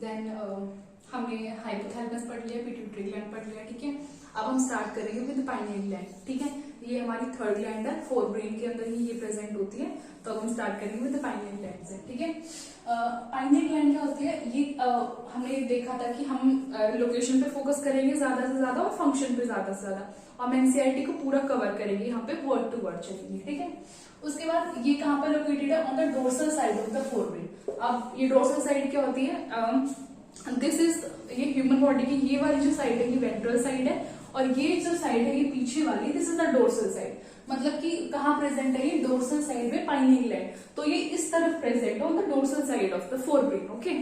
Then हमने hypothalamus पढ़ लिया, पिट्यूटरी ग्लैंड पढ़ लिया, ठीक है। अब हम स्टार्ट करेंगे विद पाइनियल ग्लैंड, ठीक है। ये हमारी थर्ड ग्लैंड है, फोर ब्रेन के अंदर ही ये प्रेजेंट होती है। तो अब हम स्टार्ट करेंगे विद पाइनियल ग्लैंड से, ठीक है। पाइनियल ग्लैंड क्या होती है, ये हमने देखा था कि हम लोकेशन पे फोकस करेंगे ज्यादा से ज्यादा और फंक्शन पे ज्यादा से ज्यादा, और हम एनसीईआरटी को पूरा कवर करेंगे, यहाँ पे वर्ड टू वर्ड चलेंगे, ठीक है। उसके बाद ये कहाँ पर लोकेटेड है, on the dorsal side of the forebrain. अब ये डोर्सल साइड क्या होती है, दिस इज, ये ह्यूमन बॉडी की ये वाली जो साइड है ये वेंट्रल साइड है, और ये जो साइड है ये पीछे वाली, this is the dorsal side. मतलब कि कहाँ प्रेजेंट है ये, डोर्सल साइड में पाइनियल ग्लैंड, तो ये इस तरफ प्रेजेंट है on the dorsal side of the forebrain, okay,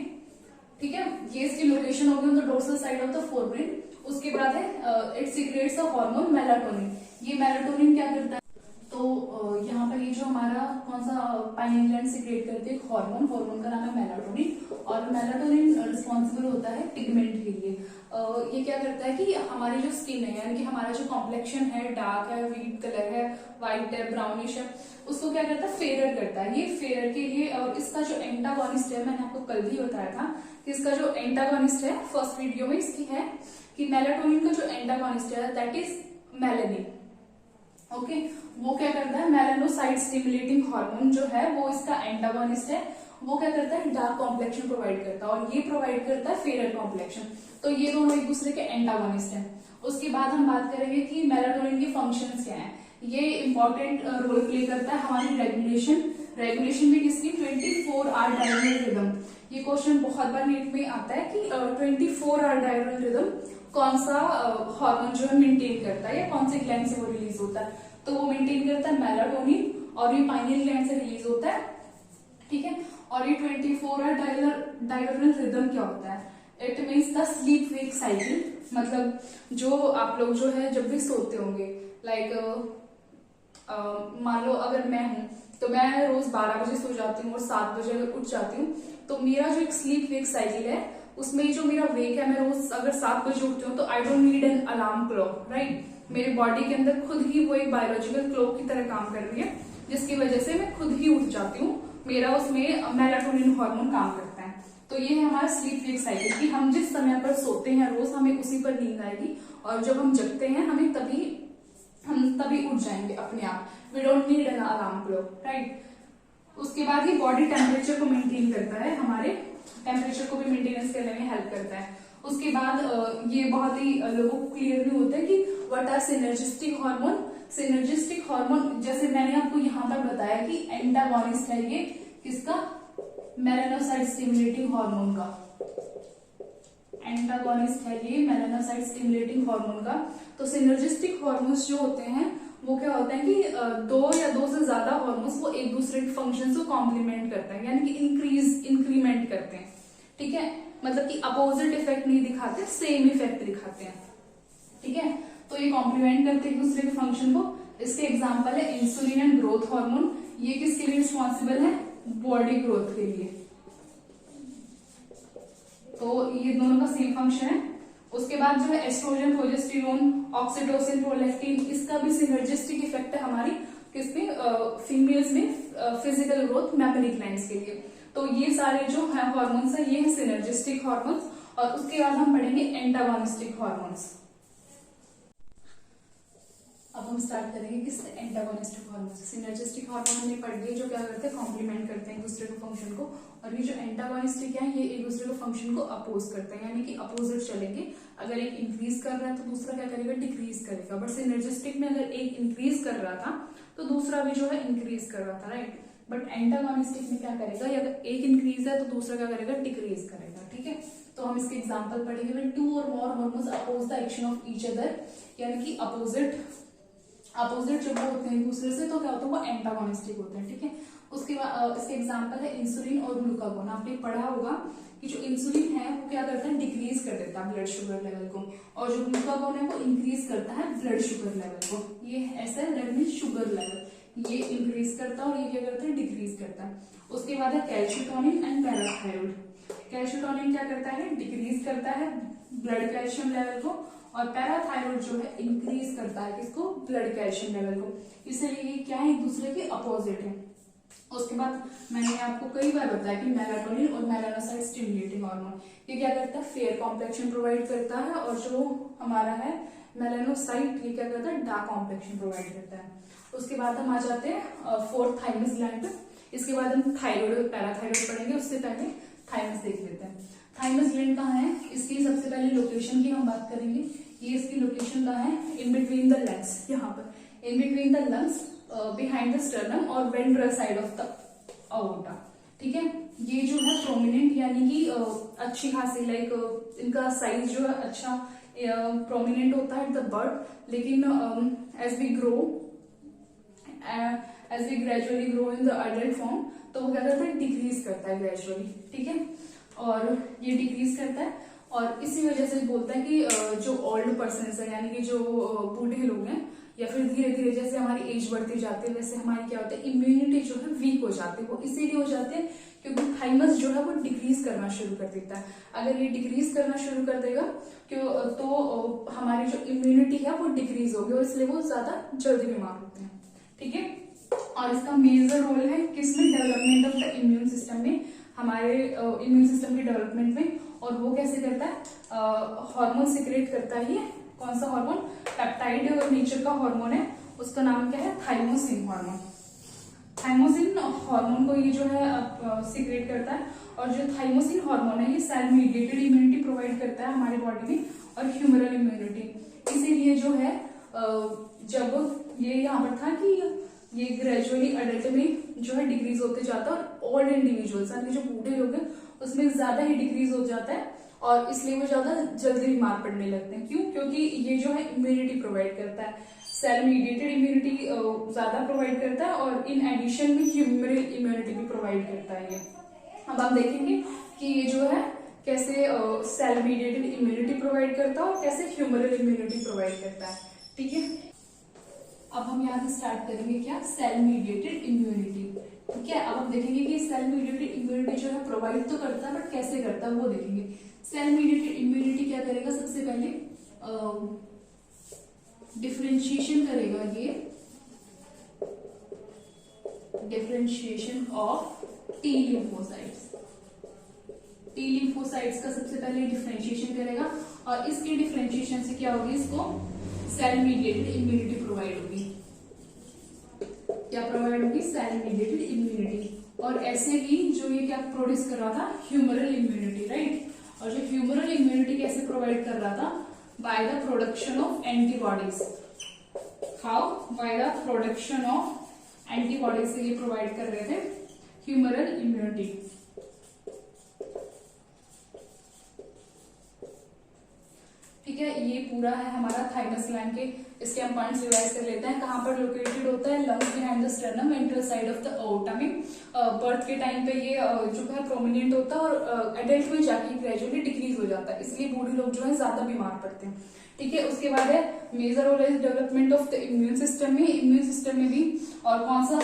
ठीक है। ये इसकी लोकेशन होगी on the dorsal side of the forebrain. उसके बाद है it secrets a hormone melatonin. ये मेलाटोनिन क्या करता है, तो यहाँ पर ये जो हमारा कौन सा पाइनियल ग्लैंड सीक्रेट करते हैं हार्मोन, हार्मोन का नाम है मेलाटोनिन, और मेलाटोनिन रिस्पॉन्सिबल होता है पिगमेंट के लिए। ये क्या करता है कि हमारी जो स्किन है, यानी कि हमारा जो कॉम्प्लेक्शन है, डार्क है, वीट कलर है, व्हाइट है, ब्राउनिश है, उसको क्या करता है, फेयर करता है। ये फेयर के लिए, और इसका जो एंटागोनिस्ट है, मैंने आपको कल भी बताया था कि इसका जो एंटागोनिस्ट है, फर्स्ट वीडियो में इसकी है कि मेलाटोनिन का जो एंटागोनिस्ट है दैट इज मेलानिन, ओके। वो क्या करता है, मेलानोसाइट स्टिमुलेटिंग हार्मोन जो है वो इसका एंटागोनिस्ट है। वो क्या करता है, डार्क कॉम्प्लेक्शन प्रोवाइड करता है, और ये प्रोवाइड करता है फेयर कॉम्प्लेक्शन। तो ये दोनों एक दूसरे के एंटागोनिस्ट हैं। उसके बाद हम बात करेंगे कि मेलाटोनिन की फंक्शंस क्या हैं। ये इंपॉर्टेंट रोल प्ले करता है हमारी रेगुलेशन में किसकी, 24 आवर डायurnal रिदम। ये क्वेश्चन बहुत बार नीट में आता है कि 24 आवर डायurnal रिदम कौन सा हार्मोन जो है मेंटेन करता है, या कौन से ग्लैंड से वो रिलीज होता है, तो वो मेंटेन करता है मेलाटोनिन, और ये पाइनियल ग्लैंड से रिलीज होता है, ठीक है। और ये 24 आवर डायurnal रिदम क्या होता है, it means the sleep wake cycle. मतलब जो आप लोग जो है जब भी सोते होंगे, लाइक मान लो अगर मैं हूं तो मैं रोज 12 बजे सो जाती हूँ और 7 बजे अगर उठ जाती हूँ, तो मेरा जो एक स्लीप वेक साइकिल है उसमें जो मेरा वेक है, मैं रोज अगर 7 बजे उठती हूँ तो I don't need an alarm clock, right. मेरे बॉडी के अंदर खुद ही वो एक बायोलॉजिकल क्लॉक की तरह काम कर रही है, जिसकी वजह से मैं खुद ही उठ जाती हूँ, मेरा उसमें मेलाटोनिन हार्मोन काम करता है। तो ये है हमारा स्लीप वेक साइकिल कि हम जिस समय पर सोते हैं रोज हमें उसी पर नींद आएगी, और जब हम जगते हैं हम तभी उठ जाएंगे अपने आप। We don't need an alarm clock, right. उसके बाद ये बॉडी टेम्परेचर को मेंटेन करता है, हमारे टेम्परेचर को भी मेंटेनेंस करने में हेल्प करता है। उसके बाद ये बहुत ही लोगों को क्लियर नहीं होता है कि what are synergistic hormone. Synergistic hormone जैसे मैंने आपको यहाँ पर बताया कि एंटागोनिस्ट है ये किसका, मेलानोसाइट स्टिमुलेटिंग हार्मोन का, एंटागोनिस्ट है ये मेलानोसाइट स्टिमुलेटिंग हार्मोन का। तो सिनर्जिस्टिक हार्मोन्स जो होते हैं वो क्या होता है कि दो या दो से ज्यादा हार्मोन्स वो एक दूसरे के फंक्शंस को कॉम्प्लीमेंट करते हैं, यानी कि इंक्रीमेंट करते हैं, ठीक है। मतलब कि अपोजिट इफेक्ट नहीं दिखाते, सेम इफेक्ट दिखाते हैं, ठीक है। तो ये कॉम्प्लीमेंट करते हैं एक दूसरे के फंक्शन को। इसके एग्जांपल है इंसुलिन एंड ग्रोथ हार्मोन। ये किसके लिए रिस्पॉन्सिबल है, बॉडी ग्रोथ के लिए। तो ये दोनों का सेम फंक्शन है। उसके बाद जो है एस्ट्रोजन, प्रोजेस्टेरोन, ऑक्सीटोसिन, प्रोलैक्टिन, इसका भी सिनर्जिस्टिक इफेक्ट है हमारी किसमें, फीमेल्स में फिजिकल ग्रोथ, मैमरी ग्लैंड्स के लिए। तो ये सारे जो है हार्मोन्स है ये है सिनर्जिस्टिक हार्मोन्स। और उसके बाद हम पढ़ेंगे एंटागोनिस्टिक हार्मोन्स। अब हम स्टार्ट करेंगे किस, एंटागोनिस्टिक हार्मोन। सिनर्जिस्टिक हार्मोन हमने पढ़ लिए जो क्या करते हैं, कॉम्प्लीमेंट करते हैं एक दूसरे को फंक्शन को, और ये जो एंटागोनिस्टिक है ये एक दूसरे को फंक्शन को अपोज करते हैं, यानी कि अपोजिट चलेंगे। अगर एक इंक्रीज कर रहा है तो दूसरा क्या करेगा, डिक्रीज करेगा। बट सिनर्जिस्टिक में अगर एक इंक्रीज कर रहा था तो दूसरा भी जो है इंक्रीज कर रहा था, राइट। बट एंटागोनिस्टिक में क्या करेगा, अगर एक इंक्रीज है तो दूसरा क्या करेगा, डिक्रीज करेगा, ठीक है। तो हम इसके एग्जाम्पल पढ़ेंगे, when two or more hormones oppose the action of each other, यानी कि अपोजिट जब वो होते हैं एक दूसरे से तो क्या होता है, वो एंटागोनिस्टिक होते हैं, ठीक है। उसके बाद इसके एग्जांपल है इंसुलिन और ग्लूकागोन। आपने पढ़ा होगा कि जो इंसुलिन है वो क्या करता है, डिक्रीज कर देता है ब्लड शुगर लेवल को, और जो ग्लूकागोन है वो इंक्रीज करता है ब्लड शुगर लेवल को। ये ऐसा है, दैट मींस शुगर लेवल ये इंक्रीज करता है और ये क्या करता है, डिक्रीज करता है। उसके बाद है कैल्शिटोनिन एंड पैराथायरॉइड। कैल्शिटोनिन क्या करता है, डिक्रीज करता है ब्लड कैल्शियम लेवल को, और पैराथायरॉइड जो है इंक्रीज करता है किसको, ब्लड कैल्शियम लेवल को। इसलिए ये क्या है, एक दूसरे के अपोजिट है। उसके बाद मैंने आपको कई बार बताया कि मेलाटोनिन और मेलानोसाइट स्टिमुलेटिंग हार्मोन ये क्या करता है, फेयर कॉम्प्लेक्शन प्रोवाइड करता है, और जो हमारा है मेलानोसाइट ये क्या करता है, डार्क कॉम्प्लेक्शन प्रोवाइड करता है। उसके बाद हम आ जाते हैं फोर्थ थाइमस ग्लैंड पे। इसके बाद हम थायराइड और पैराथायराइड पढ़ेंगे, उससे पहले थाइमस देख लेते हैं। थाइमस ग्लैंड कहाँ है, इसकी सबसे पहले लोकेशन की हम बात करेंगे। ये इसकी लोकेशन कहाँ है, इन बिटवीन द लंग्स, यहाँ पर in between the lungs, behind the sternum और वेंट्रल साइड ऑफ द अओर्टा। ठीक है, ये जो है प्रोमिनेंट यानी कि अच्छी खासी लाइक इनका साइज जो है अच्छा प्रोमिनेंट होता है एट द बर्थ, लेकिन as we gradually grow in the adult form तो वो क्या करता है, डिक्रीज करता है ग्रेजुअली। ठीक है, और ये डिक्रीज करता है, और इसी वजह से बोलता है कि जो ओल्ड पर्सन है यानी कि जो बूढ़े लोग हैं, या फिर धीरे धीरे जैसे हमारी एज बढ़ती जाती है वैसे हमारी क्या होता है, इम्यूनिटी जो है वीक हो जाती है। वो इसीलिए हो जाते हैं क्योंकि थाइमस जो है वो डिक्रीज करना शुरू कर देता है। अगर ये डिक्रीज करना शुरू कर देगा तो हमारी जो इम्यूनिटी है वो डिक्रीज होगी, और इसलिए वो ज्यादा जल्दी बीमार होते हैं। ठीक है, और इसका मेजर रोल है किसमें, development of the immune system में, हमारे इम्यून सिस्टम के डेवलपमेंट में। और वो कैसे करता है, हार्मोन सिक्रेट करता है। ये कौन सा हार्मोन, पेप्टाइड नेचर का हार्मोन है, उसका नाम क्या है, थाइमोसिन हार्मोन। थाइमोसिन हार्मोन को ये जो है सिक्रेट करता है, और जो थाइमोसिन हार्मोन है ये सेल मीडिएटेड इम्यूनिटी प्रोवाइड करता है हमारी बॉडी में, और ह्यूमरल इम्यूनिटी। इसीलिए जो है जब ये यहाँ पर था कि ये ग्रेजुअली अडल्ट में जो है डिक्रीज होते जाता है, और ओल्ड इंडिविजुअल्स यानी जो बूढ़े लोग हैं उसमें ज्यादा ही डिक्रीज हो जाता है, और इसलिए वो ज्यादा जल्दी बीमार पड़ने लगते हैं। क्यों, क्योंकि ये जो है इम्यूनिटी प्रोवाइड करता है, सेल मीडिएटेड इम्यूनिटी ज्यादा प्रोवाइड करता है, और इन एडिशन में ह्यूमरल इम्यूनिटी भी प्रोवाइड करता है ये। अब आप देखेंगे कि ये जो है कैसे सेल मीडिएटेड इम्यूनिटी प्रोवाइड करता है और कैसे ह्यूमरल इम्यूनिटी प्रोवाइड करता है। ठीक है, अब हम यहाँ से स्टार्ट करेंगे क्या, सेल मीडिएटेड इम्यूनिटी। ठीक है, अब हम देखेंगे कि सेल मीडिएटेड इम्यूनिटी जो है प्रोवाइड तो करता है बट कैसे करता है वो देखेंगे। सेल मीडिएटेड इम्यूनिटी क्या करेगा, सबसे पहले डिफरेंशिएशन करेगा, ये differentiation of T lymphocytes. T lymphocytes का सबसे पहले डिफरेंशिएशन करेगा, और इसके डिफरेंशिएशन से क्या होगी, इसको सेल मीडिएटेड इम्यूनिटी प्रोवाइड होगी। क्या प्रोवाइड होगी, सेल मीडिएटेड इम्यूनिटी। और ऐसे ही जो ये क्या प्रोड्यूस कर रहा था, ह्यूमरल इम्यूनिटी, राइट। और जो ह्यूमरल इम्यूनिटी कैसे प्रोवाइड कर रहा था, by the production of antibodies. How, by the production of antibodies से ये प्रोवाइड कर रहे थे ह्यूमरल इम्यूनिटी। ठीक है, ये पूरा है हमारा थाइमस ग्लैंड के, इसके हम पॉइंट्स रिवाइज कर लेते हैं। कहाँ पर लोकेटेड होता है, lungs behind the sternum, ventral side of the aorta में। बर्थ के टाइम पे ये जो है प्रोमिनेंट होता है, और एडल्ट में जाके ग्रेजुअली डिक्रीज हो जाता है, इसलिए बूढ़े लोग जो है ज्यादा बीमार पड़ते हैं। ठीक है, उसके बाद है मेजर रोल है development of the immune system में। इम्यून सिस्टम में भी और कौन सा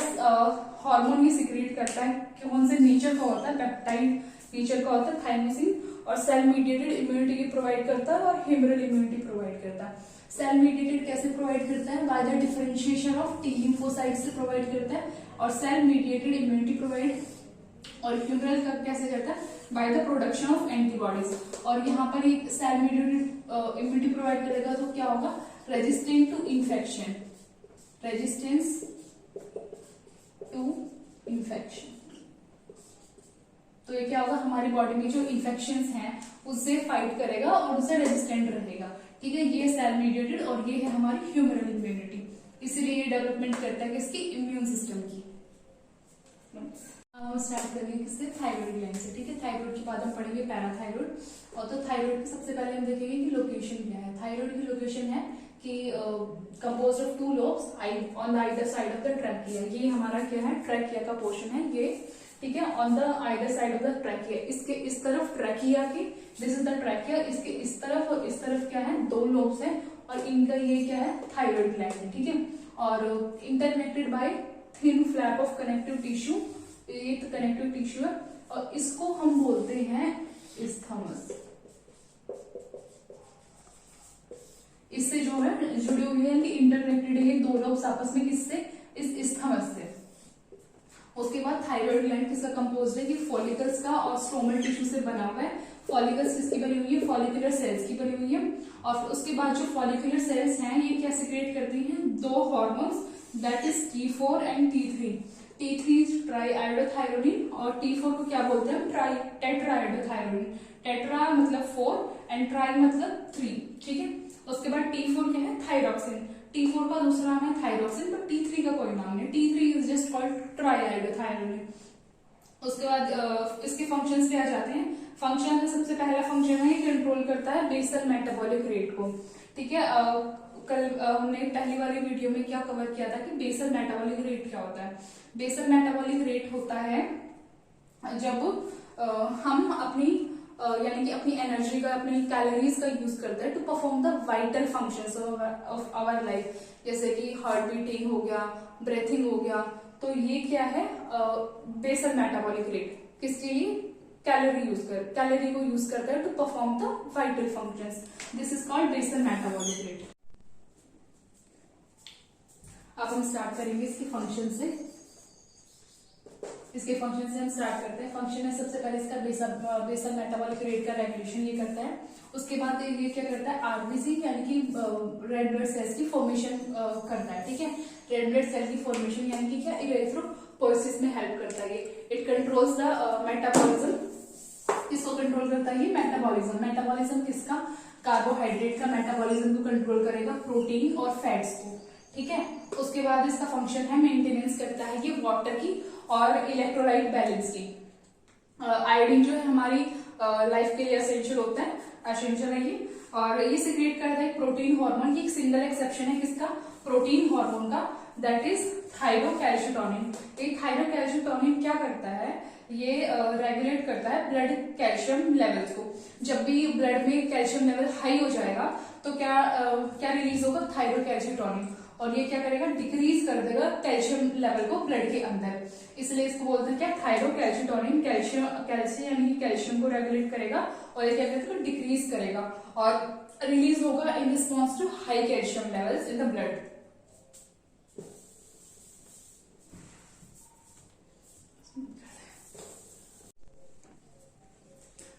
हार्मोन ये सिक्रेट करता है, कौन से नेचर का होता है, पेप्टाइड नेचर का होता है थाइमोसिन, और सेल मीडिएटेड इम्यूनिटी प्रोवाइड करता है, और ह्यूमरल इम्यूनिटी प्रोवाइड करता है। सेल मीडिएटेड कैसे प्रोवाइड करता है, by the differentiation of T lymphocyte से प्रोवाइड करता है, और सेल मीडिएटेड इम्यूनिटी प्रोवाइड, और ह्यूमरल का कैसे करता है, by the production of antibodies. और यहाँ पर एक सेल मीडिएटेड इम्यूनिटी प्रोवाइड करेगा तो क्या होगा, resistant to infection, resistance to infection. तो ये क्या होगा, हमारी बॉडी में जो इन्फेक्शंस हैं उससे फाइट करेगा और उससे रेजिस्टेंट रहेगा। ठीक है, ये सेल मीडिएटेड, और ये है हमारी ह्यूमरल इम्यूनिटी। इसीलिए ये डेवलपमेंट करता है किसकी, इम्यून सिस्टम की। हम स्टार्ट करेंगे किससे, थायराइड ग्लैंड से। ठीक है, थायराइड के बाद हम पढ़ेंगे पैराथायराइड। और तो थायराइड की सबसे पहले हम देखेंगे कि लोकेशन क्या है। थायराइड की लोकेशन है कि composed of 2 lobes on the either side of the trachea. ये हमारा क्या है, ट्रैकिया का पोर्शन है ये। ठीक है, on the either side of the trachea, इसके इस तरफ ट्रैकिया की, दिस इज द ट्रैकिया, इसके इस तरफ और इस तरफ क्या है, 2 lobes है, और इनका ये क्या है, थायराइड ग्लैंड है। ठीक है, और interconnected bye thin flap of connective tissue, ये तो कनेक्टिव टिश्यू है, और इसको हम बोलते हैं इस्थमस। इससे जो है जुड़ी हुई है कि इंटरकनेक्टेड है 2 lobes आपस में, किससे, इस इस्थमस से। उसके बाद थायराइड ग्लैंड किसका कंपोज्ड है कि फॉलिकल्स का और स्ट्रोमल टिश्यू से बना हुआ है। फॉलिकल्स किसकी बनी हुई है, फॉलिकुलर सेल्स की बनी हुई है। और उसके बाद जो फॉलिकुलर सेल्स हैं ये क्या सिक्रेट करती हैं, दो hormones, that is T4 and T3। T3 triiodothyronine और T4 को क्या बोलते हैं, ट्राई टेट्रा आयोडोथायरोडिन। टेट्रा मतलब 4 एंड ट्राई मतलब 3, ठीक है। उसके बाद T4 क्या है, थायरॉक्सिन। T4 का दूसरा नाम है थायरॉक्सिन, पर T3 का कोई नाम नहीं, T3 is just called triiodothyronine. उसके बाद इसके फंक्शंस क्या आ जाते हैं। फंक्शन में सबसे पहला फंक्शन है कंट्रोल करता है बेसल मेटाबॉलिक रेट को, ठीक है। कल हमने पहली वाली वीडियो में क्या कवर किया था कि बेसल मेटाबॉलिक रेट क्या होता है। बेसल मेटाबॉलिक रेट होता है जब हम अपनी यानी कि अपनी एनर्जी का, अपनी कैलोरीज का यूज करते हैं to perform the vital functions of our life, जैसे कि हार्ट बीटिंग हो गया, ब्रेथिंग हो गया। तो ये क्या है, बेसल मेटाबॉलिक रेट किसके लिए, कैलोरी को यूज करता है to perform the vital functions. This is called basal metabolic rate. अब हम स्टार्ट करेंगे इसके फंक्शन से। इसके फंक्शन से हम स्टार्ट करते हैं। फंक्शन है सबसे पहले इसका बेसल मेटाबॉलिक रेट का रेगुलेशन ये करता है। उसके बाद ये क्या करता है, आरबीसी यानी कि रेड ब्लड सेल्स की फॉर्मेशन करता है, ठीक है। रेड ब्लड सेल की फॉर्मेशन यानी कि क्या, इलेक्ट्रोपोरेसिस में हेल्प करता है। It controls the metabolism. किसको कंट्रोल करता है ये, मेटाबॉलिज्म। मेटाबॉलिज्म किसका, कार्बोहाइड्रेट का मेटाबॉलिज्म को कंट्रोल करेगा, प्रोटीन और फैट्स को, ठीक है। उसके बाद इसका फंक्शन है मेंटेनेंस करता है ये वाटर की और इलेक्ट्रोलाइट बैलेंस की। आयोडीन जो है हमारी लाइफ के लिए एसेंशियल होता है, एसेंशियल है ये। और ये सिक्रेट करता है प्रोटीन हार्मोन की। एक सिंगल एक्सेप्शन है किसका, प्रोटीन हार्मोन का, दैट इज थायरोकैल्शिटोनिन। ये थायरोकैल्शिटोनिन क्या करता है, ये रेगुलेट करता है ब्लड कैल्शियम लेवल्स को। जब भी ब्लड में कैल्शियम लेवल हाई हो जाएगा तो क्या रिलीज होगा, थायरोकैल्शिटोनिन। और ये क्या करेगा, डिक्रीज कर देगा कैल्शियम लेवल को ब्लड के अंदर। इसलिए इसको बोलते हैं क्या, थायरोकैल्शिटोनिन। कैल्शियम यानी कि कैल्शियम को रेगुलेट करेगा और ये क्या करेगा, डिक्रीज करेगा और रिलीज होगा in response to high calcium levels in the blood.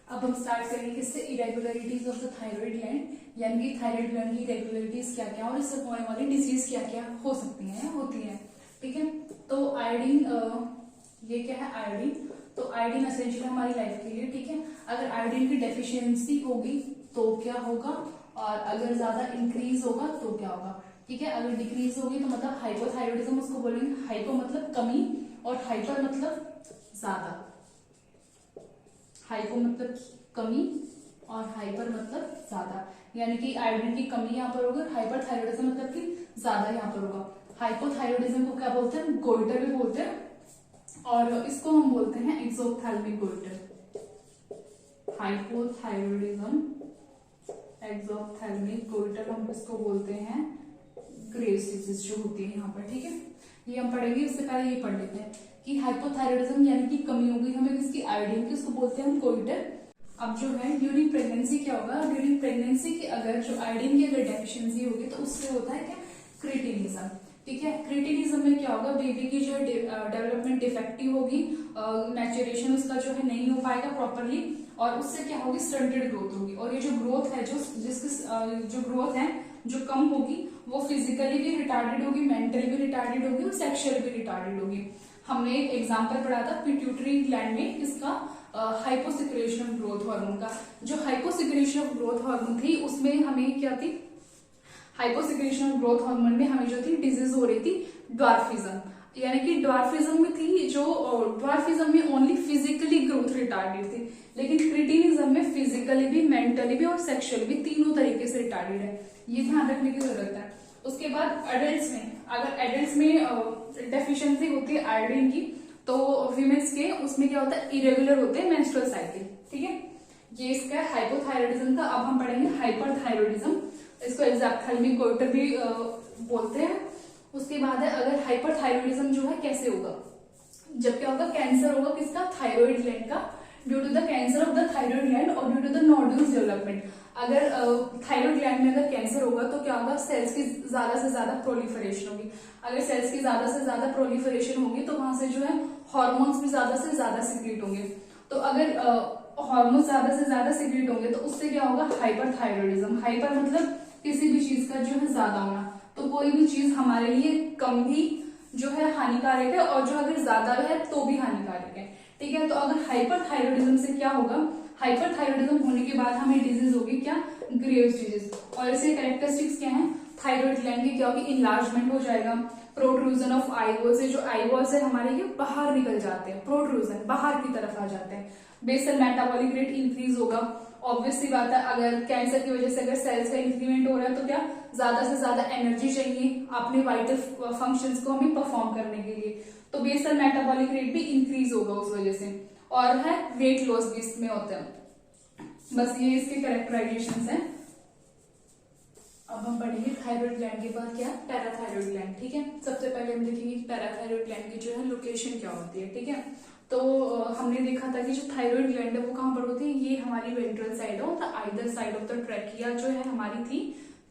अब हम स्टार्ट करेंगे इससे irregularities of the thyroid gland, यानी कि थायराइड ग्लैंड की इरेगुलरिटीज क्या क्या और इससे होने वाली डिजीज क्या क्या हो सकती हैं या होती हैं, ठीक है। तो आयोडीन, ये क्या है आयोडीन, तो आयोडीन एसेंशियल हमारी लाइफ के लिए, ठीक है। अगर आयोडीन की डेफिशिएंसी होगी तो क्या होगा, और अगर ज्यादा इंक्रीज होगा तो क्या होगा, ठीक है। अगर डिक्रीज होगी तो मतलब हाइपोथायरॉइडिज्म उसको बोलेंगे। हाइपो मतलब कमी और हाइपर मतलब ज्यादा। हाइपो मतलब कमी और हाइपर मतलब ज्यादा, यानी कि आयोडीन की कमी यहाँ पर होगी। हाइपरथायरॉइडिज्म मतलब कि ज्यादा यहाँ पर होगा। हाइपोथायरॉइडिज्म को क्या बोलते हैं, गोइटर भी बोलते हैं, और इसको हम बोलते हैं exophthalmic goitre. Hypothyroidism, exophthalmic goitre हम इसको बोलते हैं। ग्रेव्स डिजीज जो होती है यहाँ पर, ठीक है। ये हम पढ़ेंगे, उससे पहले ये पढ़ लेते हैं कि हाइपोथायरॉइडिज्म यानी कि कमी होगी हमें किसकी, आयोडीन की, उसको बोलते हैं हम गोइटर। अब जो है ड्यूरिंग प्रेगनेंसी क्या होगा, ड्यूरिंग प्रेगनेंसी की अगर जो आयोडीन की अगर डेफिशिएंसी होगी तो उससे होता है क्या, क्रिटिनिज्म, ठीक है। क्रिटिनिज्म में क्या होगा, बेबी की जो डेवलपमेंट डिफेक्टिव होगी, मैच्योरेशन उसका जो है नहीं हो पाएगा प्रॉपरली, और उससे क्या होगी, स्टंटेड ग्रोथ होगी। और ये जो ग्रोथ है, जो ग्रोथ है जो कम होगी, वो फिजिकली भी रिटार्डेड होगी, मेंटली भी रिटार्डेड होगी और सेक्सुअली भी रिटार्डेड होगी। हमने एक एग्जांपल पढ़ा था पिट्यूटरी ग्लैंड में इसका, हाइपोसिक्रेशन ऑफ ग्रोथ हार्मोन का। जो हाइपोसिक्रेशन ऑफ ग्रोथ हार्मोन थी उसमें हमें क्या थी, हाइपोसिक्रेशन ऑफ ग्रोथ हार्मोन में हमें जो थी डिजीज हो रही थी ड्वार्फिज्म, यानी कि ड्वार्फिज्म में थी जो, ड्वार्फिज्म में ओनली फिजिकली ग्रोथ रिटार्डेड थी, लेकिन क्रिटिनिज्म में फिजिकली भी, मेंटली भी और सेक्सुअली भी तीनों तरीके से रिटार्डेड है। ये ध्यान रखने की जरूरत है। उसके बाद एडल्ट्स में, अगर एडल्ट्स में डेफिशिएंसी होती है आयोडीन की, तो वीमेन्स के उसमें क्या होता है, इरेगुलर होते हैं मेंस्ट्रुअल साइकिल, ठीक है। ये इसका हाइपोथायरॉइडिज्म का। अब हम पढ़ेंगे हाइपरथायरॉइडिज्म, इसको एक्सोप्थैल्मिक गोइटर भी बोलते हैं। उसके बाद है, अगर हाइपरथायरॉइडिज्म जो है कैसे होगा, जब क्या होगा, कैंसर होगा किसका, थायराइड ग्लैंड का, due to the cancer of the thyroid gland और due to the nodules development. अगर थायराइड ग्लैंड में अगर कैंसर होगा तो क्या होगा, सेल्स की ज्यादा से ज्यादा प्रोलिफरेशन होगी। अगर सेल्स की ज्यादा से ज्यादा प्रोलिफरेशन होगी तो वहां से जो है हार्मोन्स भी ज्यादा से ज्यादा सिक्रीट होंगे। तो अगर हार्मोन्स ज्यादा से ज्यादा सिक्रीट होंगे तो उससे क्या होगा, हाइपरथायरॉयडिज्म। हाइपर मतलब किसी भी चीज का जो है ज्यादा होना, तो कोई भी चीज हमारे लिए कम भी जो है हानिकारक है, और जो अगर ज्यादा है तो भी हानिकारक है, ठीक है। तो अगर हाइपरथायरॉयडिज्म से क्या होगा, हाइपरथायरॉयडिज्म होने के बाद हमें डिजीज होगी क्या, ग्रेव्स डिजीज। और इसके कैरेक्टरिस्टिक्स क्या है, थायराइड ग्लैंड की क्या होगी, इनलार्जमेंट हो जाएगा, प्रोट्रूजन ऑफ आईबॉल से जो आईबॉल्स है हमारे ये बाहर निकल जाते हैं, प्रोट्रूजन बाहर की तरफ आ जाते हैं। बेसल मेटाबॉलिक रेट इंक्रीज होगा। ऑब्वियस सी बात है, अगर कैंसर की वजह से अगर सेल्स का इंक्रीमेंट हो रहा है तो क्या ज्यादा से ज्यादा एनर्जी चाहिए अपने वाइटल फंक्शंस को हमें परफॉर्म करने के लिए, तो बेसल मेटाबॉलिक रेट भी इंक्रीज होगा उस वजह से। और है वेट लॉस भी इसमें होता है। बस ये इसके कैरेक्टराइजेशन है। अब हम पढ़ेंगे थायराइड ग्लैंड के बाद क्या, पैराथायराइड ग्लैंड, ठीक है। सबसे पहले हम देखेंगे पैराथायराइड ग्लैंड की जो है लोकेशन क्या होती है, ठीक है। तो हमने देखा था कि जो थायराइड ग्लैंड है वो कहाँ पर होती है, ये हमारी वेंट्रल साइड है, तो either side of the trachea जो है हमारी थी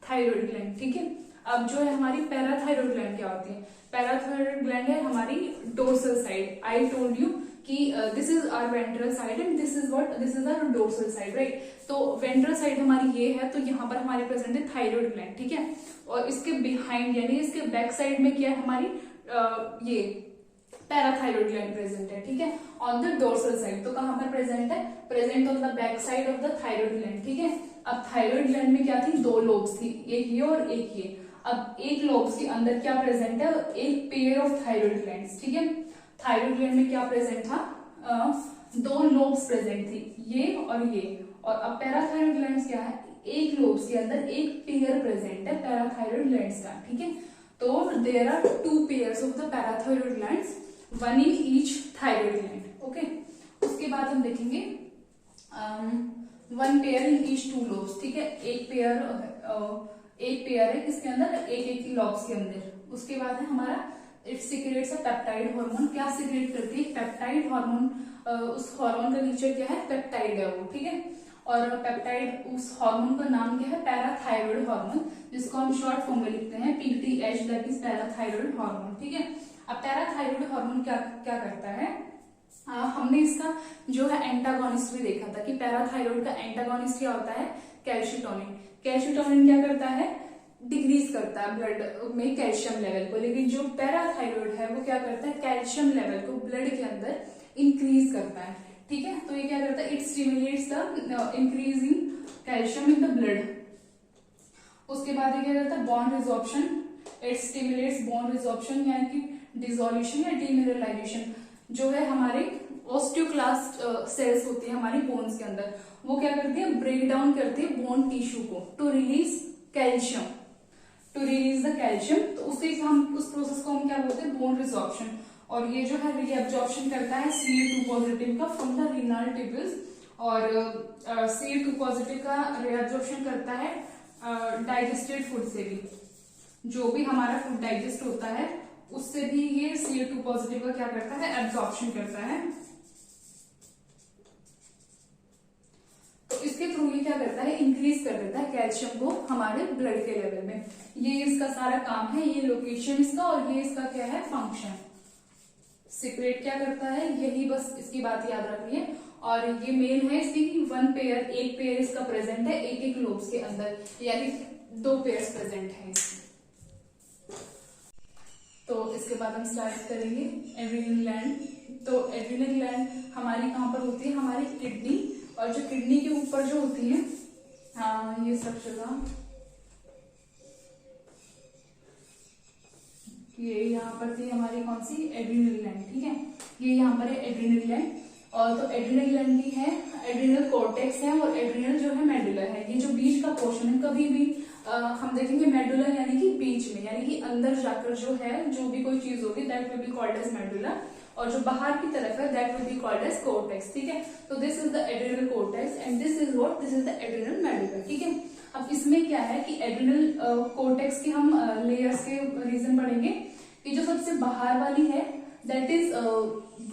थायराइड ग्लैंड, ठीक है। अब जो है हमारी पैराथायराइड ग्लैंड क्या होती है, पैराथायराइड ग्लैंड है हमारी dorsal side. I told you कि this is our ventral side and this is what, this is our dorsal side, right. तो वेंट्रल साइड हमारी ये है, तो यहाँ पर हमारे प्रेजेंट है थायराइड ग्लैंड, ठीक है। और इसके बिहाइंड यानी इसके बैक साइड में क्या है हमारी ये पैराथायराइड ग्लैंड प्रेजेंट है, ठीक है, ऑन द डोर्सल साइड। तो कहां पर प्रेजेंट है, present on the back side of the thyroid gland, ठीक है। अब थायराइड ग्लैंड में क्या थी, दो लोब्स थी, एक ये और एक ये। अब एक लोब्स के अंदर क्या प्रेजेंट है, एक पेयर ऑफ थायराइड ग्लैंड्स, ठीक है। थायराइड ग्लैंड में क्या प्रेजेंट था, दो लोब्स प्रेजेंट थी, ये और ये। और अब पैराथायराइड ग्लैंड्स क्या है, एक लोब्स के अंदर एक पेयर प्रेजेंट है पैराथायराइड ग्लैंड्स का, ठीक है। तो there are two pairs of the parathyroid glands, one in each thyroid gland, okay. उसके बाद हम देखेंगे one pair in each two lobes, ठीक है। एक पेयर है किसके अंदर, एक एक लॉब्स के अंदर। उसके बाद है हमारा it secretes a peptide hormone. क्या सिक्रेट करती है, पेप्टाइड हार्मोन। उस हार्मोन का नेचर क्या है, पेप्टाइड है वो, ठीक है। और पेप्टाइड, उस हार्मोन का नाम क्या है, पैराथायराइड हार्मोन, जिसको हम शॉर्ट फॉर्म में लिखते हैं PTH, that is parathyroid hormone, ठीक है। अब पैराथायराइड हार्मोन क्या क्या करता है, हमने इसका जो है एंटागोनिस्ट भी देखा था कि पैराथायराइड का एंटागोनिस्ट क्या होता है, कैल्शिटोनिन। कैल्शिटोनिन क्या करता है, डिक्रीज करता है ब्लड में कैल्शियम लेवल को, लेकिन जो पैराथायराइड है वो क्या करता है, कैल्शियम लेवल को ब्लड के अंदर इंक्रीज करता है, ठीक है। तो ये क्या करता है, it stimulates the increase in calcium in the blood. उसके बाद ये क्या करता है, bond resorption, it stimulates bond resorption यानी कि डिसोल्यूशन या डीमिनरलाइजेशन। जो है हमारे ऑस्टियोक्लास्ट सेल्स होती है हमारी बोन्स के अंदर, वो क्या करती है, ब्रेक डाउन करती है बोन टिश्यू को to release calcium, to release the calcium. तो उससे हम उस प्रोसेस को हम क्या बोलते हैं, बोन रिजॉर्प्शन। और ये जो है रीअब्जॉर्प्शन करता है Ca2 पॉजिटिव का फ्रॉम द रीनल ट्यूब्यूल्स, और Ca2 पॉजिटिव का रीअब्जॉर्प्शन करता है डाइजेस्टेड फूड से भी, जो भी हमारा फूड डाइजेस्ट होता है उससे भी ये Ca2 पॉजिटिव का क्या करता है, एब्जॉर्प्शन करता है। तो इसके थ्रू ये क्या करता है, इंक्रीज कर देता है कैल्शियम को हमारे ब्लड के लेवल में। ये इसका सारा काम है, ये लोकेशन इसका, और ये इसका क्या है, फंक्शन। सीक्रेट क्या करता है, यही बस इसकी बात याद रखनी है। और ये मेन है इसकी वन पेयर, एक पेयर इसका प्रेजेंट है एक एक लोब्स के अंदर, यानी दो पेयर्स प्रेजेंट है इसके। तो इसके बाद हम स्टार्ट करेंगे एड्रिनल ग्लैंड। तो एड्रिनल ग्लैंड हमारी कहाँ पर होती है, हमारी किडनी, और जो किडनी के ऊपर जो होती है, हाँ ये सब जगह, ये यहाँ पर थी हमारी कौन सी, एड्रिनल ग्लैंड, ठीक है। ये यहाँ पर है एड्रिनल ग्लैंड। और तो एड्रिनल ग्लैंड की है, एड्रिनल कॉर्टेक्स है और एड्रिनल जो है मेडुला है। ये जो बीच का पोर्शन है, कभी भी हम देखेंगे मेडुला यानी कि बीच में, यानी कि अंदर जाकर जो है जो भी कोई चीज होगी that will be called as medulla, और जो बाहर की तरफ है that will be called as cortex, ठीक है। तो this is the adrenal cortex and this is what, this is the adrenal medulla, ठीक है। अब इसमें क्या है कि एड्रिनल कॉर्टेक्स के हम लेयर्स के रीजन पढ़ेंगे कि जो सबसे बाहर वाली है दैट इज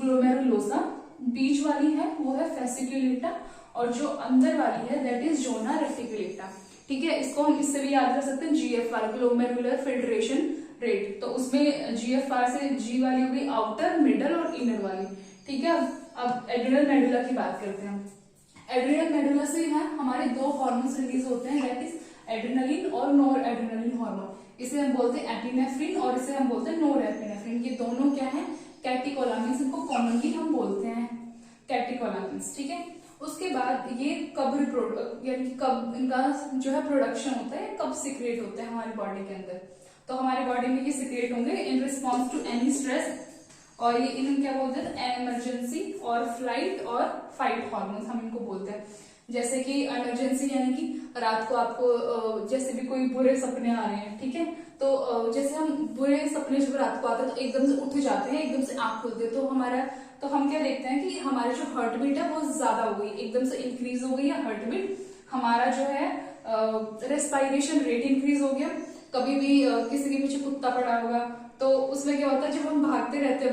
ग्लोमेरुलोसा, बीच वाली है वो है फेसिक्युलेटा, और जो अंदर वाली है दैट इज जोना रेटिकुलेटा, ठीक है। इसको हम इससे भी याद कर सकते हैं GFR, ग्लोमेरुलर फिल्ट्रेशन रेट, तो उसमें GFR से G वाली होगी आउटर, मिडल और इनर वाली, ठीक है। अब एड्रिनल मेडुला की बात करते हैं। एड्रिनल मेडुला से है हमारे दो हार्मोन्स रिलीज होते हैं, दैट इज एड्रेनालिन और नोर एड्रेनालिन हार्मोन। इसे हम बोलते हैं एपिनेफ्रिन और इसे हम बोलते हैं नोर एपिनेफ्रिन। ये दोनों क्या है, कैटेकोलामिन्स, इनको कॉमनली हम बोलते हैं कैटेकोलामिन्स, ठीक है। उसके बाद ये कब यानी कब इनका जो है प्रोडक्शन होता है, कब सिक्रेट होता है हमारी बॉडी के अंदर, तो हमारी बॉडी में ये सिक्रेट होंगे in response to any stress, और ये इन क्या बोलते हैं, इमरजेंसी और फ्लाइट और फाइट हार्मोन्स हम इनको बोलते हैं। जैसे कि इमरजेंसी यानी कि रात को आपको जैसे भी कोई बुरे सपने आ रहे हैं, ठीक है, तो जैसे हम बुरे सपने जब रात को आते हैं तो एकदम से उठ जाते हैं, एकदम से आंख खुलती है, तो हम क्या देखते हैं कि हमारी जो हार्ट बीट है वो ज्यादा हो गई, एकदम से इंक्रीज हो गई है हार्ट बीट, हमारा जो है रेस्पायरेशन रेट इंक्रीज हो गया। कभी भी किसी के पीछे कुत्ता पड़ा होगा तो उसमें क्या होता है, जब हम भागते रहते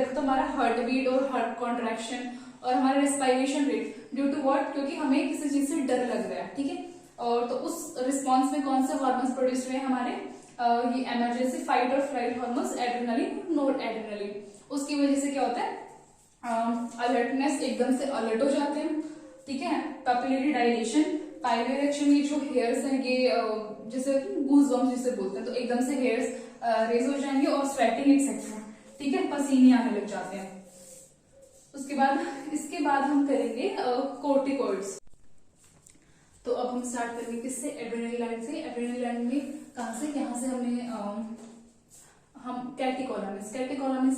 तो हमारा हार्ट बीट और हार्ट कॉन्ट्रैक्शन और हमारा respiration rate due to what, क्योंकि हमें किसी चीज से डर लग रहा है, ठीक है। और तो उस रिस्पॉन्स में कौन से हार्मोन्स प्रोड्यूस हुए हमारे, ये इमरजेंसी, फाइट और फ्लाइट हार्मोन्स, एड्रेनालिन, नोर एड्रेनालिन। उसकी वजह से क्या होता है, अलर्टनेस, एकदम से अलर्ट हो जाते हैं, ठीक है। पैपिलरी डायलेशन, पाइलोरेक्शन, ये जो हेयर्स हैं ये जैसे गूज बम्स जिसे बोलते हैं, तो एकदम से हेयर्स रेज हो जाएंगे, और स्वेटिंग एक्सेट्रा, ठीक है, पसीने आने लग जाते हैं। इसके बाद हम करेंगे कोर्टिकॉइड्स। तो अब हम स्टार्ट करेंगे किससे, एड्रेनल ग्लैंड से। एड्रेनल ग्लैंड में कहां से, यहाँ से हमने हम कैटेकोलामिन्स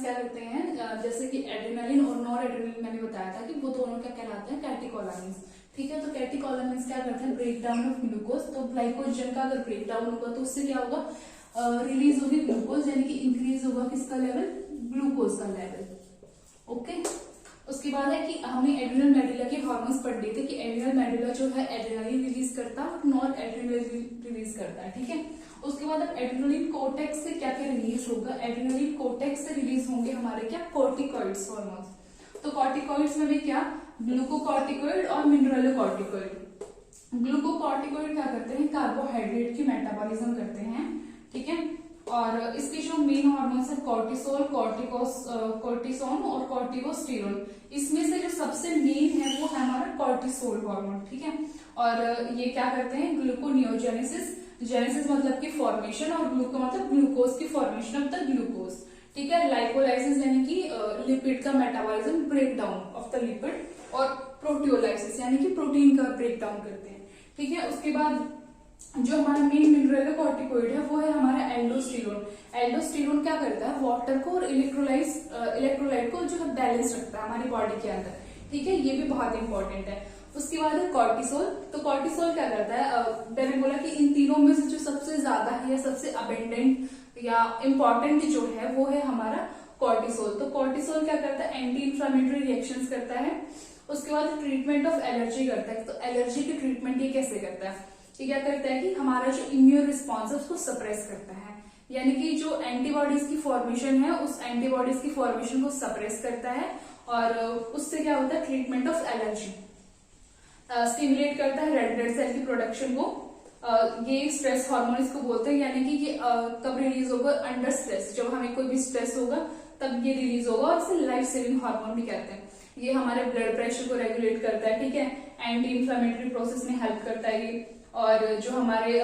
क्या करते हैं, जैसे कि एड्रेनालिन और नॉर एड्रेनालिन मैंने बताया था कि वो दोनों क्या कहलाते हैं, कैटेकोलामिन्स, ठीक है। तो कैटेकोलामिन्स क्या करते हैं, ब्रेक डाउन ऑफ ग्लूकोज। तो ग्लाइकोजन का अगर ब्रेक डाउन होगा तो उससे क्या होगा, रिलीज होगी ग्लूकोज, यानी कि इंक्रीज होगा किसका लेवल, ग्लूकोज का लेवल, ओके। उसके बाद है कि हमने एड्रिनल मेडुला के हार्मोन्स पढ़ लिए थे कि एड्रिनल मेडुला जो है एड्रेनालिन रिलीज करता है और नॉर एड्रेनालिन रिलीज करता है, ठीक है। उसके बाद अब एड्रेनालिन कोर्टेक्स से क्या क्या रिलीज होगा, एड्रेनालिन कोर्टेक्स से रिलीज होंगे हमारे क्या, कोर्टिकॉइड्स हार्मोन्स। तो कोर्टिकॉइड्स में भी क्या, ग्लूकोकॉर्टिकॉइड और मिनरलोकॉर्टिकॉइड। ग्लूकोकॉर्टिकॉइड क्या करते हैं, कार्बोहाइड्रेट की मेटाबॉलिज्म करते हैं, ठीक है। और इसके जो मेन हार्मोन्स है कॉर्टिसोल, कॉर्टिसोन और कॉर्टिकोस्टेरोल। इसमें से जो सबसे मेन है वो है हमारा कॉर्टिसोल हार्मोन, ठीक है। और ये क्या करते हैं, ग्लूकोनियोजेनेसिस, जेनेसिस मतलब की फॉर्मेशन, और ग्लूको मतलब ग्लूकोज की फॉर्मेशन ऑफ द ग्लूकोज, ठीक है। लाइकोलाइसिस यानी कि लिपिड का metabolism, break down of the lipid, और प्रोटियोलाइसिस यानी कि प्रोटीन का ब्रेक डाउन करते हैं, ठीक है। उसके बाद जो हमारा मेन मिनरल कॉर्टिकोइड है वो है हमारा एल्डोस्टेरोन। एल्डोस्टेरोन क्या करता है, वाटर को और इलेक्ट्रोलाइट को जो है बैलेंस रखता है हमारी बॉडी के अंदर, ठीक है। ये भी बहुत इंपॉर्टेंट है। उसके बाद है कॉर्टिसोल। तो कॉर्टिसोल क्या करता है, मैंने बोला कि इन तीनों में से जो सबसे ज्यादा है, सबसे अबेंडेंट या इम्पोर्टेंट जो है वो है हमारा कॉर्टिसोल। तो कॉर्टिसोल क्या करता है, एंटी इंफ्लामेटरी रिएक्शंस करता है। उसके बाद ट्रीटमेंट ऑफ एलर्जी करता है। तो एलर्जी की ट्रीटमेंट ये कैसे करता है, ये क्या करता है कि हमारा जो इम्यून रिस्पॉन्स है उसको सप्रेस करता है, यानी कि जो एंटीबॉडीज की फॉर्मेशन है उस एंटीबॉडीज की फॉर्मेशन को सप्रेस करता है, और उससे क्या होता है, ट्रीटमेंट ऑफ एलर्जी। स्टिमुलेट करता है रेड ब्लड सेल की प्रोडक्शन को। ये स्ट्रेस हार्मोन इसको बोलते हैं, यानी कि ये कब रिलीज होगा, अंडर स्ट्रेस, जब हमें कोई भी स्ट्रेस होगा तब ये रिलीज होगा, और इसे लाइफ सेविंग हार्मोन भी कहते हैं। ये हमारे ब्लड प्रेशर को रेगुलेट करता है, ठीक है, एंटी इंफ्लामेटरी प्रोसेस में हेल्प करता है ये, और जो हमारे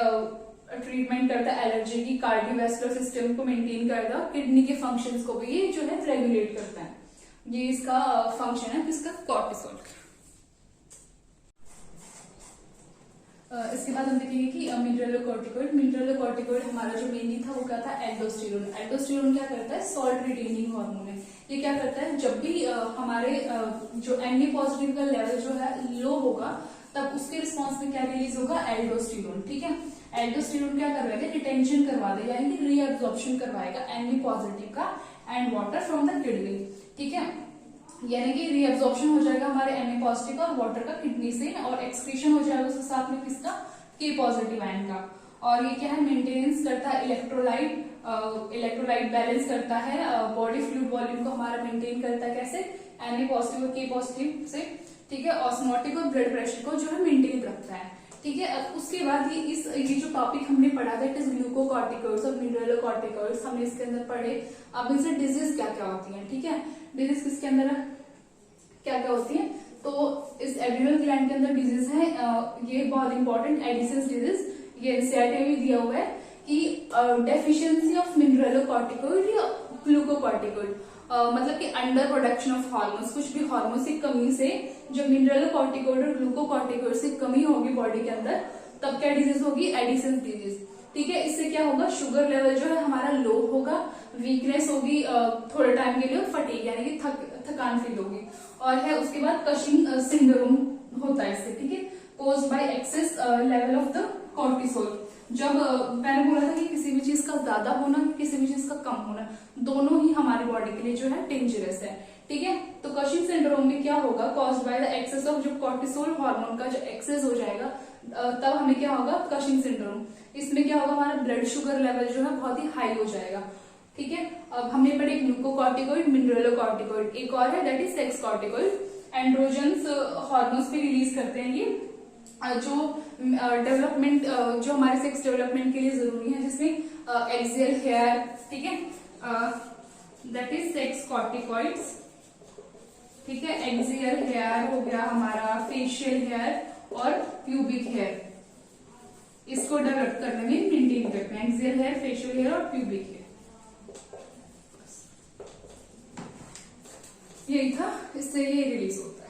ट्रीटमेंट करता है एलर्जी की, कार्डियोवैस्कुलर सिस्टम को मेंटेन करता है, किडनी के फंक्शंस को भी ये जो है रेगुलेट करता है। ये इसका फंक्शन है किसका, कॉर्टिसोल। इसके बाद हम देखेंगे कि मिनरलोकॉर्टिकॉइड हमारा जो मेनली था वो क्या था, एल्डोस्टेरोन। एल्डोस्टेरोन क्या करता है, सॉल्ट रिटेनिंग हार्मोन है। ये क्या करता है, जब भी हमारे जो एंटी पॉजिटिव का लेवल जो है लो होगा तब उसके रिस्पॉन्स में क्या रिलीज होगा, एल्डोस्टेरोन, ठीक है। एल्डोस्टेरोन क्या करवाएगा, रिटेंशन करवा देगा, यानी कि रीअब्जॉर्प्शन करवाएगा एंटी पॉजिटिव का and water from the kidney, ठीक है। यानी कि रीअब्जॉर्प्शन हो जाएगा हमारे एन पॉजिटिव का और वाटर का किडनी से, और एक्सक्रीशन हो जाएगा उसके साथ में किसका, के पॉजिटिव आयन का। और ये क्या है, मेंटेनेंस करता है इलेक्ट्रोलाइट बैलेंस करता है, बॉडी फ्लूइड वॉल्यूम को हमारा मेंटेन करता है, कैसे, एन पॉजिटिव और के पॉजिटिव से, ठीक है। ऑस्मोटिक और ब्लड प्रेशर को जो है मेंटेन रखता है, ठीक है। अब उसके बाद ये जो टॉपिक हमने पढ़ा था इट इज ग्लूकोकॉर्टिकॉइड्स और मिनरलोकॉर्टिकॉइड्स, हमने इसके अंदर पढ़े। अब इनसे डिजीज क्या क्या होती है, ठीक है, डिजीज किसके अंदर क्या क्या होती है। तो इस एड्रिनल ग्लैंड के अंदर डिजीज है, ये बहुत इंपॉर्टेंट एडिशंस डिजीज, ये एनसीईआरटी में दिया हुआ है कि डेफिशिएंसी ऑफ मिनरलोकॉर्टिकॉइड या ग्लूकोकॉर्टिकॉइड, मतलब कि अंडर प्रोडक्शन ऑफ हार्मोन्स, कुछ भी हार्मोन्स की कमी से जो मिनरलोकॉर्टिकॉइड और ग्लूकोकॉर्टिकॉइड की कमी होगी बॉडी के अंदर, तब क्या डिजीज होगी, एडिशंस डिजीज, ठीक है। इससे क्या होगा, शुगर लेवल जो है हमारा लो होगा, वीकनेस होगी थोड़े टाइम के लिए, और फटीग यानी कि थकान फील होगी, और है उसके बाद कशिंग सिंड्रोम होता है इससे, ठीक है, caused by access level of the cortisol. जब मैंने बोला था कि किसी भी चीज का ज्यादा होना, किसी भी चीज का कम होना, दोनों ही हमारी बॉडी के लिए जो है डेंजरस है, ठीक है। तो कशिंग सिंड्रोम में क्या होगा, caused by the excess of, जो कॉर्टिसोल हार्मोन का जो एक्सेस हो जाएगा तब हमें क्या होगा, कशिंग सिंड्रोम। इसमें क्या होगा, हमारा ब्लड शुगर लेवल जो है बहुत ही हाई हो जाएगा, ठीक है। अब हमने पढ़े ग्लूकोकॉर्टिकॉइड, मिनरलोकॉर्टिकॉइड, एक और है that is sex corticoid. Androgens hormones भी रिलीज करते हैं ये, जो डेवलपमेंट, जो हमारे सेक्स डेवलपमेंट के लिए जरूरी है, जिसमें एक्सियल हेयर, ठीक है, दैट इज सेक्स कॉर्टिकॉइड्स, ठीक है। एक्सियल हेयर हो गया हमारा, फेशियल हेयर और प्यूबिक हेयर, इसको डेवलप करने में मेंटेन करते हैं, एक्सियल हेयर, फेशियल हेयर और प्यूबिक हेयर। यही था, इससे ये रिलीज होता है।